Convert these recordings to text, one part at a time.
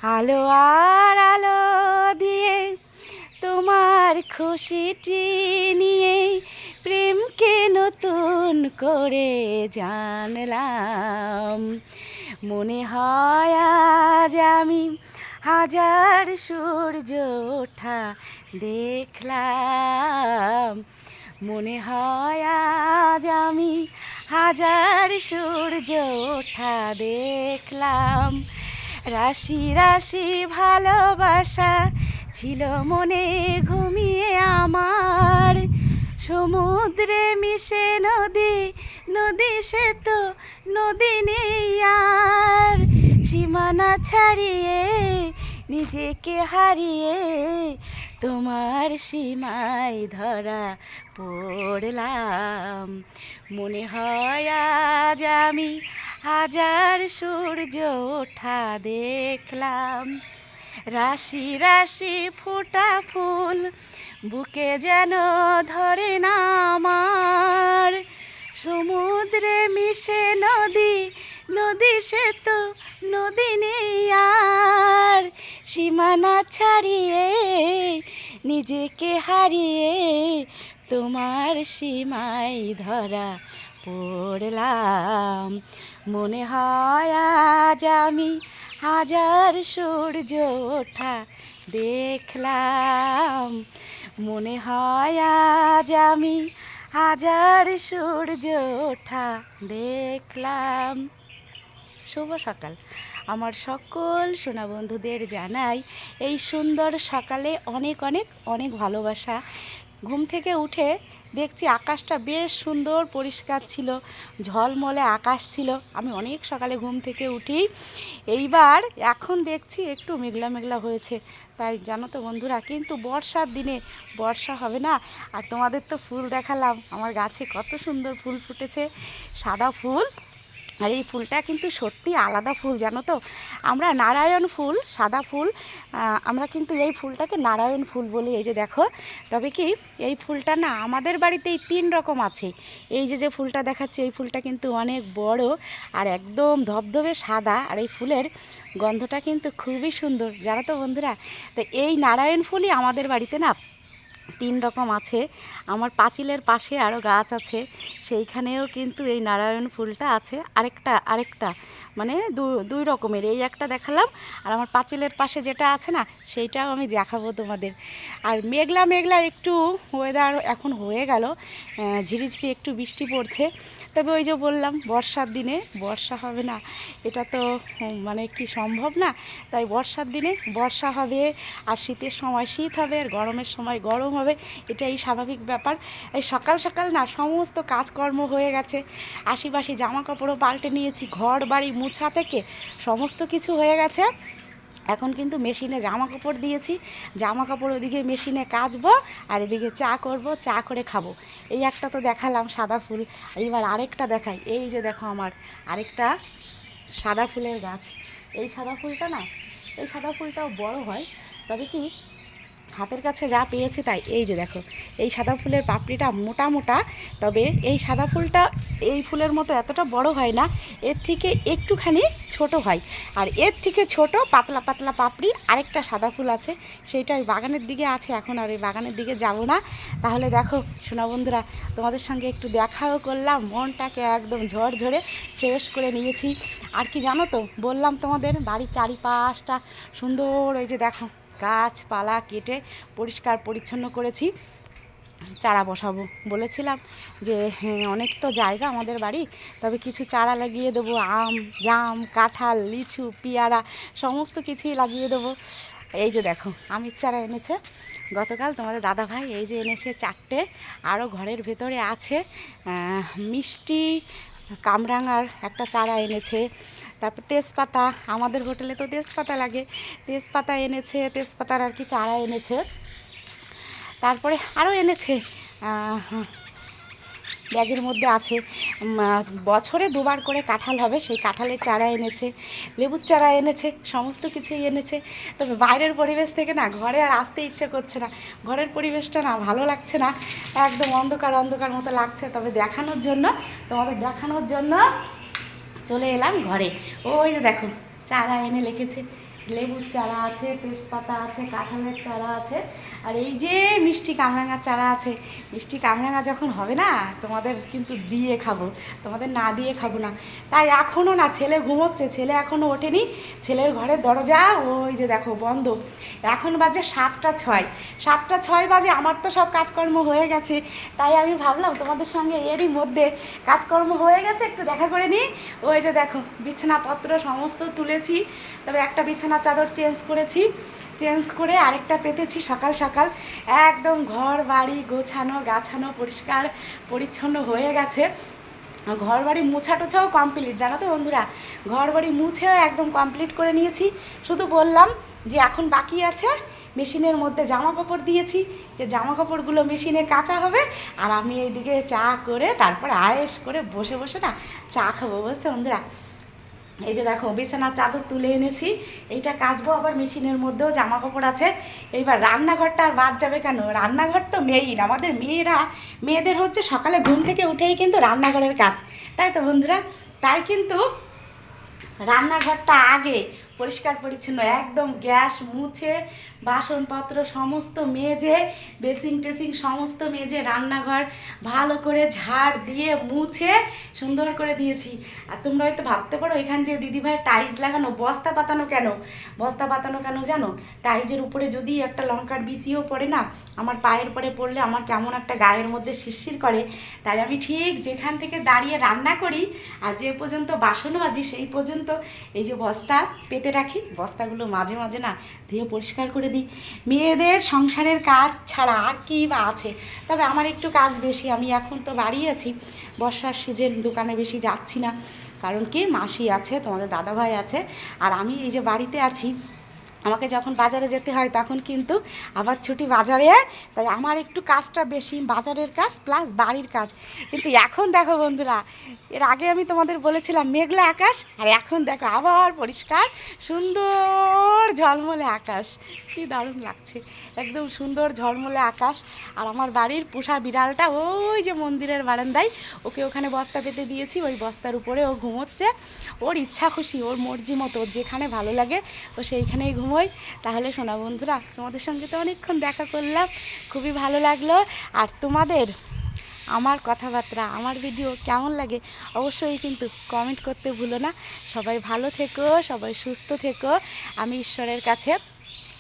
আলো আর আলো দিয়ে তোমার খুশিটি নিয়ে প্রেমকে নতুন করে জানলাম। মনে হয় আজ আমি হাজার সূর্য ওঠা দেখলাম। মনে হয় আজ আমি হাজার সূর্য ওঠা দেখলাম। রাশি রাশি ভালোবাসা ছিল মনে ঘুমিয়ে আমার। সমুদ্রে মিশে নদী, নদী সে তো নদী নেই আর। সীমানা ছাড়িয়ে নিজেকে হারিয়ে তোমার সীমায় ধরা পড়লাম। মনে হয় আজ আমি হাজার সূর্য ওঠা দেখলাম। রাশি রাশি ফোটা ফুল বুকে যেন ধরে না আমার। সমুদ্রে মিশে নদী, নদী সে তো নদী নেই আর। সীমানা ছাড়িয়ে নিজেকে হারিয়ে তোমার সীমায় ধরা পড়লাম। মনে হয় আজ আমি হাজার সূর্য ওঠা দেখলাম। মনে হয় আজ আমি হাজার সূর্য ওঠা দেখলাম। শুভ সকাল আমার সকল সোনা বন্ধুদের জানাই এই সুন্দর সকালে অনেক অনেক অনেক ভালোবাসা। ঘুম থেকে উঠে দেখছি আকাশটা বেশ সুন্দর পরিষ্কার ছিল, ঝলমলে আকাশ ছিল। আমি অনেক সকালে ঘুম থেকে উঠি। এইবার এখন দেখছি একটু মেঘলা মেঘলা হয়েছে। তাই জানো তো বন্ধুরা, কিন্তু বর্ষার দিনে বর্ষা হবে না। আর তোমাদের তো ফুল দেখালাম, আমার গাছে কত সুন্দর ফুল ফুটেছে, সাদা ফুল। আর এই ফুলটা কিন্তু সত্যি আলাদা ফুল, জানো তো। আমরা নারায়ণ ফুল, সাদা ফুল, আমরা কিন্তু এই ফুলটাকে নারায়ণ ফুল বলি। এই যে দেখো, তবে কি এই ফুলটা না আমাদের বাড়িতেই 3 রকম আছে। এই যে যে ফুলটা দেখাচ্ছে এই ফুলটা কিন্তু অনেক বড় আর একদম ধবধবে সাদা। আর এই ফুলের গন্ধটা কিন্তু খুবই সুন্দর, জানো তো বন্ধুরা। তো এই নারায়ণ ফুলই আমাদের বাড়িতে না 3 রকম আছে। আমার পাঁচিলের পাশে আরও গাছ আছে, সেইখানেও কিন্তু এই নারায়ণ ফুলটা আছে। আরেকটা মানে দুই রকমের, এই একটা দেখালাম আর আমার পাঁচিলের পাশে যেটা আছে না সেইটাও আমি দেখাবো তোমাদের। আর মেঘলা মেঘলা একটু ওয়েদার এখন হয়ে গেল, ঝিরিঝিরি একটু বৃষ্টি পড়ছে। তবে ওই যে বললাম বর্ষার দিনে বর্ষা হবে না, এটা তো মানে কি সম্ভব না। তাই বর্ষার দিনে বর্ষা হবে, আর শীতের সময় শীত হবে, আর গরমের সময় গরম হবে। এটাই স্বাভাবিক ব্যাপার। এই সকাল সকাল না সমস্ত কাজকর্ম হয়ে গেছে, আশিপাশি জামা কাপড়ও পাল্টে নিয়েছি, ঘর বাড়ি মোছা থেকে সমস্ত কিছু হয়ে গেছে। এখন কিন্তু মেশিনে জামা কাপড় দিয়েছি, জামা কাপড় ওদিকে মেশিনে কাচবো আর এদিকে চা করব, চা করে খাবো। এই একটা তো দেখালাম সাদা ফুল, এবার আরেকটা দেখাই। এই যে দেখো আমার আরেকটা সাদা ফুলের গাছ। এই সাদা ফুলটা না, এই সাদা ফুলটাও বড় হয়, তবে কি হাতের কাছে যা পেয়েছি তাই। এই যে দেখো, এই সাদা ফুলের পাপড়িটা মোটা মোটা, তবে এই সাদা ফুলটা এই ফুলের মতো এতটা বড় হয় না, এর থেকে একটুখানি ছোট হয়। আর এর থেকে ছোট পাতলা পাতলা পাপড়ি আরেকটা সাদা ফুল আছে, সেইটা ওই বাগানের দিকে আছে। এখন আর ওই বাগানের দিকে যাব না। তাহলে দেখো সোনা বন্ধুরা, তোমাদের সঙ্গে একটু দেখাও করলাম, মনটাকে একদম ঝরঝরে ফ্রেশ করে নিয়েছি। আর কি জানো তো, বললাম তোমাদের বাড়ির চারিপাশটা সুন্দর, ওই যে দেখো গাছপালা কেটে পরিষ্কার পরিচ্ছন্ন করেছি। চারা বসাবো বলেছিলাম যে অনেক তো জায়গা আমাদের বাড়ি, তবে কিছু চারা লাগিয়ে দেবো। আম, জাম, কাঁঠাল, লিচু, পেয়ারা সমস্ত কিছুই লাগিয়ে দেবো। এই যে দেখো আমের চারা এনেছে গতকাল তোমাদের দাদাভাই, এই যে এনেছে 4টে। আরও ঘরের ভেতরে আছে মিষ্টি কামরাঙার একটা চারা এনেছে। তারপর তেজপাতা, আমাদের হোটেলে তো তেজপাতা লাগে, তেজপাতা এনেছে, তেজপাতার আর কি চারা এনেছে। তারপরে আরও এনেছে, ব্যাগের মধ্যে আছে বছরে 2বার করে কাঁঠাল হবে, সেই কাঁঠালের চারা এনেছে, লেবুর চারা এনেছে, সমস্ত কিছুই এনেছে। তবে বাইরের পরিবেশ থেকে না ঘরে আর আসতে ইচ্ছে করছে না, ঘরের পরিবেশটা না ভালো লাগছে না, একদম অন্ধকার অন্ধকার মতো লাগছে। তবে দেখানোর জন্য, তোমাদের দেখানোর জন্য চলে এলাম ঘরে। ওই যে দেখো চারা এনে রেখেছে, লেবুর চারা আছে, তেজপাতা আছে, কাঁঠালের চারা আছে, আর এই যে মিষ্টি কামরাঙার চারা আছে। মিষ্টি কামরাঙা যখন হবে না তোমাদের কিন্তু দিয়ে খাবো, তোমাদের না দিয়ে খাবো না। তাই এখনও না, ছেলে ঘুমোচ্ছে, ছেলে এখনও ওঠেনি, ছেলের ঘরের দরজা ওই যে দেখো বন্ধ। এখন বাজে 7টা 6, 7টা 6 বাজে। আমার তো সব কাজকর্ম হয়ে গেছে, তাই আমি ভাবলাম তোমাদের সঙ্গে এরই মধ্যে কাজকর্ম হয়ে গেছে একটু দেখা করে নিই। ওই যে দেখো বিছানাপত্র সমস্ত তুলেছি, তবে একটা বিছানার চাদর চেঞ্জ করেছি, চেঞ্জ করে আরেকটা পেতেছি সকাল সকাল। একদম ঘর বাড়ি গোছানো গাছানো পরিষ্কার পরিচ্ছন্ন হয়ে গেছে। ঘর বাড়ি মুছা টুছাও কমপ্লিট, জানো তো বন্ধুরা, ঘর বাড়ি মুছেও একদম কমপ্লিট করে নিয়েছি। শুধু বললাম যে এখন বাকি আছে মেশিনের মধ্যে জামা কাপড় দিয়েছি, যে জামা কাপড়গুলো মেশিনে কাচা হবে, আর আমি এইদিকে চা করে তারপর আয়েস করে বসে বসে না চা খাবো, বুঝছো বন্ধুরা। এই যে দেখো বিছানার চাদর তুলে এনেছি, এইটা কাচবো, আবার মেশিনের মধ্যেও জামা কাপড় আছে। এইবার রান্নাঘরটা আর বাদ যাবে কেন, রান্নাঘর তো মেইন, আমাদের মেয়েদের হচ্ছে সকালে ঘুম থেকে উঠেই কিন্তু রান্নাঘরের কাজ, তাই তো বন্ধুরা। তাই কিন্তু রান্নাঘরটা আগে পরিষ্কার পরিচ্ছন্ন একদম গ্যাস মুছে বাসনপত্র সমস্ত মেজে বেসিং টেসিং সমস্ত মেজে রান্নাঘর ভালো করে ঝাড় দিয়ে মুছে সুন্দর করে দিয়েছি। আর তোমরা হয়তো ভাবতে পারো এখান দিয়ে দিদিভাই টাইলস লাগানো, বস্তা পাতানো কেন, বস্তা পাতানো কেন জানো? টাইলসের উপরে যদি একটা লঙ্কার বিচিও পড়ে না, আমার পায়ের পরে পড়লে আমার কেমন একটা গায়ের মধ্যে শিরশির করে। তাই আমি ঠিক যেখান থেকে দাঁড়িয়ে রান্না করি আর যে পর্যন্ত বাসন মাজি সেই পর্যন্ত এই যে বস্তা পেতে রাখি, বস্তাগুলো মাঝে মাঝে না ধুয়ে পরিষ্কার করে দিই। মেয়েদের সংসারের কাজ ছাড়া আর কী বা আছে। তবে আমার একটু কাজ বেশি, আমি এখন তো বাড়ি আছি, বর্ষার সিজন, দোকানে বেশি যাচ্ছি না, কারণ কি মাসি আছে, তোমাদের দাদাভাই আছে, আর আমি এই যে বাড়িতে আছি। আমাকে যখন বাজারে যেতে হয় তখন কিন্তু আবার ছুটি বাজারে, তাই আমার একটু কাজটা বেশি, বাজারের কাজ প্লাস বাড়ির কাজ। কিন্তু এখন দেখো বন্ধুরা, এর আগে আমি তোমাদের বলেছিলাম মেঘলা আকাশ, আর এখন দেখো আবার পরিষ্কার সুন্দর ঝলমলে আকাশ, কী দারুণ লাগছে, একদম সুন্দর ঝলমলে আকাশ। আর আমার বাড়ির পোষা বিড়ালটা ওই যে মন্দিরের বারান্দায়, ওকে ওখানে বস্তা পেতে দিয়েছি, ওই বস্তার উপরে ও ঘুমোচ্ছে, ওর ইচ্ছা খুশি, ওর মর্জি মতো, ওর যেখানে ভালো লাগে ও সেইখানেই ঘুমোয়। তাহলে শোনা বন্ধুরা, তোমাদের সঙ্গে তো অনেকক্ষণ দেখা করলাম, খুবই ভালো লাগলো। আর তোমাদের আমার কথাবার্তা, আমার ভিডিও কেমন লাগে অবশ্যই কিন্তু কমেন্ট করতে ভুলো না। সবাই ভালো থেকো, সবাই সুস্থ থেকো, আমি ঈশ্বরের কাছে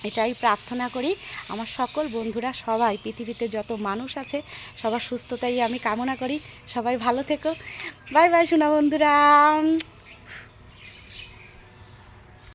এটাই প্রার্থনা করি। আমার সকল বন্ধুরা সবাই, পৃথিবীতে যত মানুষ আছে সবার সুস্থতাই আমি কামনা করি। সবাই ভালো থেকো, বাই বাই শোনা বন্ধুরা।